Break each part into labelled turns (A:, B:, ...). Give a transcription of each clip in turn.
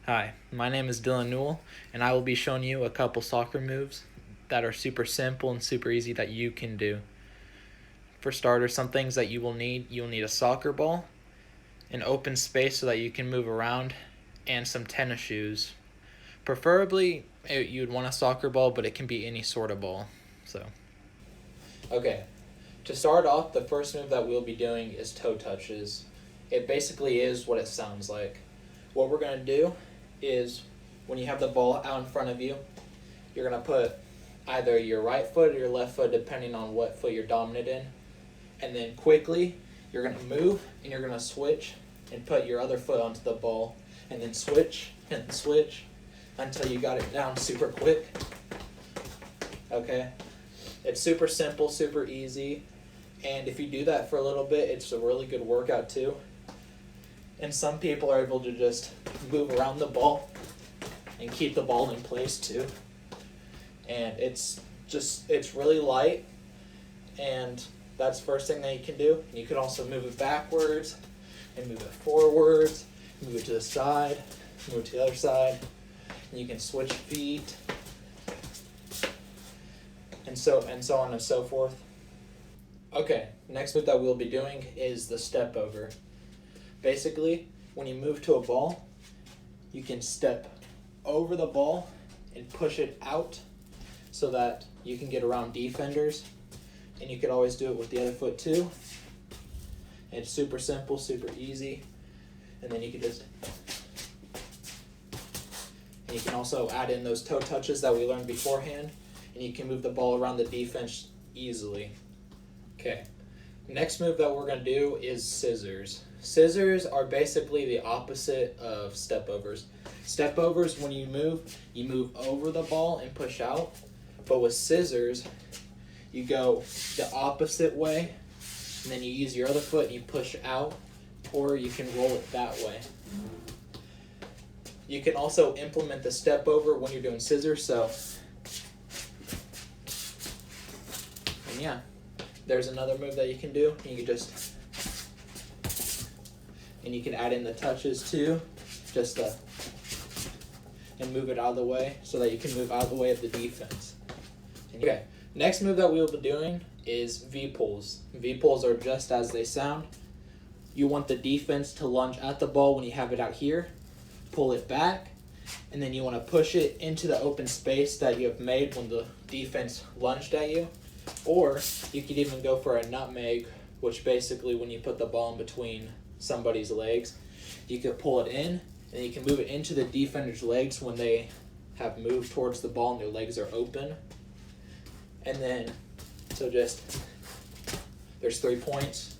A: Hi, my name is Dylan Newell, and I will be showing you a couple soccer moves that are super simple and super easy that you can do. For starters, some things that you'll need a soccer ball, an open space so that you can move around, and some tennis shoes. Preferably, you'd want a soccer ball, but it can be any sort of ball. Okay, to start off, the first move that we'll be doing is toe touches. It basically is what it sounds like. What we're going to do is when you have the ball out in front of you, you're going to put either your right foot or your left foot, depending on what foot you're dominant in. And then quickly, you're going to move and you're going to switch and put your other foot onto the ball. And then switch and switch until you got it down super quick. Okay? It's super simple, super easy. And if you do that for a little bit, it's a really good workout too. And some people are able to just move around the ball and keep the ball in place too. And it's really light, and that's the first thing that you can do. And you can also move it backwards and move it forwards, move it to the side, move it to the other side. And you can switch feet and so on and so forth. Okay, next move that we'll be doing is the step over. Basically, when you move to a ball, you can step over the ball and push it out so that you can get around defenders. And you could always do it with the other foot too. And it's super simple, super easy. And then you can also add in those toe touches that we learned beforehand, and you can move the ball around the defense easily. Okay, next move that we're going to do is scissors. Scissors are basically the opposite of step overs. Step overs, when you move over the ball and push out. But with scissors, you go the opposite way, and then you use your other foot and you push out, or you can roll it that way. You can also implement the step over when you're doing scissors, and yeah, there's another move that you can do. And you can add in the touches too, and move it out of the way so that you can move out of the way of the defense. Okay, next move that we'll be doing is V-pulls. V-pulls are just as they sound. You want the defense to lunge at the ball when you have it out here, pull it back, and then you want to push it into the open space that you have made when the defense lunged at you. Or you could even go for a nutmeg, which basically when you put the ball in between somebody's legs, you could pull it in, and you can move it into the defender's legs when they have moved towards the ball and their legs are open. And then, there's 3 points,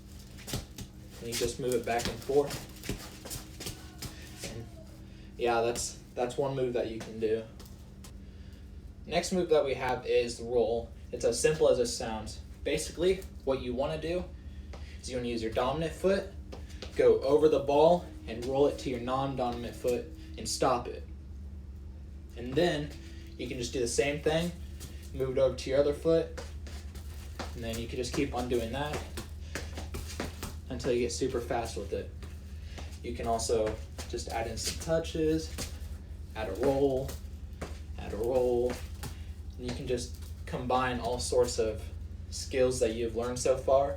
A: and you just move it back and forth. And yeah, that's one move that you can do. Next move that we have is the roll. It's as simple as it sounds. Basically, what you want to do is you want to use your dominant foot, go over the ball, and roll it to your non-dominant foot and stop it. And then you can just do the same thing, move it over to your other foot, and then you can just keep on doing that until you get super fast with it. You can also just add in some touches, add a roll, and you can just combine all sorts of skills that you've learned so far,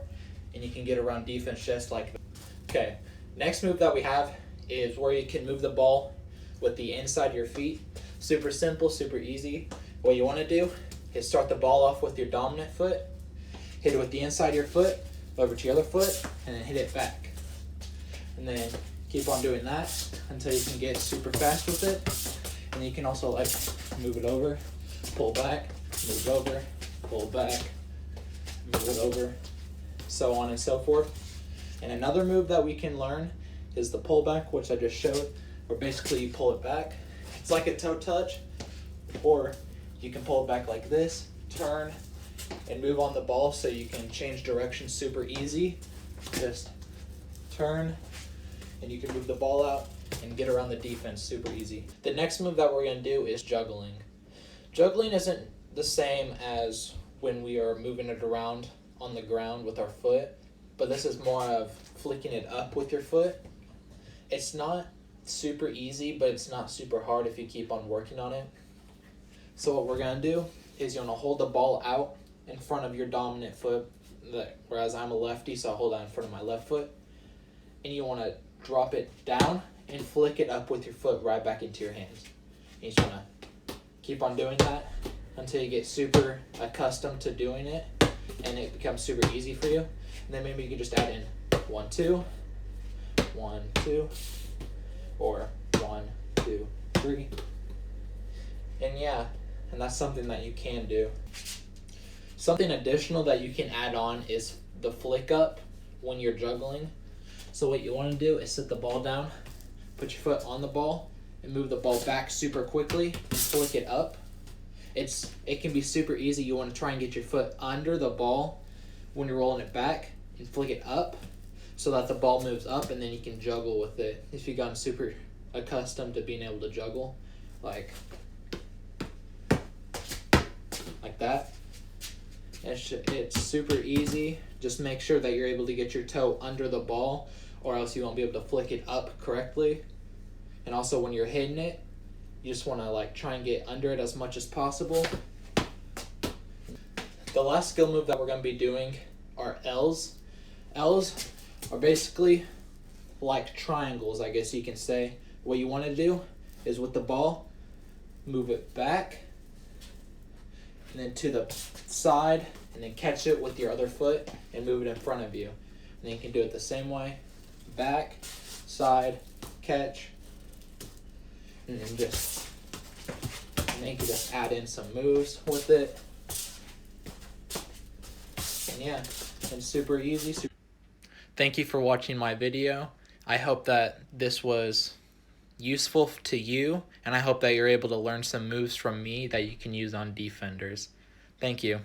A: and you can get around defense just like that. Okay, next move that we have is where you can move the ball with the inside of your feet. Super simple, super easy. What you want to do is start the ball off with your dominant foot, hit it with the inside of your foot, over to your other foot, and then hit it back. And then keep on doing that until you can get super fast with it. And you can also move it over, pull back, move it over, pull back, move it over, so on and so forth. And another move that we can learn is the pullback, which I just showed, where basically you pull it back. It's like a toe touch, or you can pull it back like this, turn, and move on the ball so you can change direction super easy. Just turn, and you can move the ball out and get around the defense super easy. The next move that we're going to do is juggling. Juggling isn't the same as when we are moving it around on the ground with our foot, but this is more of flicking it up with your foot. It's not super easy, but it's not super hard if you keep on working on it. So what we're going to do is you're going to hold the ball out in front of your dominant foot, whereas I'm a lefty, so I'll hold it in front of my left foot. And you want to drop it down and flick it up with your foot right back into your hands. And you just want to keep on doing that until you get super accustomed to doing it and it becomes super easy for you. And then maybe you can just add in 1, 2, 1, 2, or 1, 2, 3. And yeah, and that's something that you can do. Something additional that you can add on is the flick up when you're juggling. So what you want to do is set the ball down, put your foot on the ball, and move the ball back super quickly and flick it up. It can be super easy. You want to try and get your foot under the ball when you're rolling it back and flick it up so that the ball moves up, and then you can juggle with it. If you've gotten super accustomed to being able to juggle like that, it's super easy. Just make sure that you're able to get your toe under the ball, or else you won't be able to flick it up correctly. And also when you're hitting it, you just want to try and get under it as much as possible. The last skill move that we're going to be doing are L's. L's are basically like triangles, I guess you can say. What you want to do is with the ball, move it back, and then to the side, and then catch it with your other foot and move it in front of you. And then you can do it the same way. Back, side, catch, and then just add in some moves with it. And yeah, it's super easy. Thank you for watching my video. I hope that this was useful to you, and I hope that you're able to learn some moves from me that you can use on defenders. Thank you.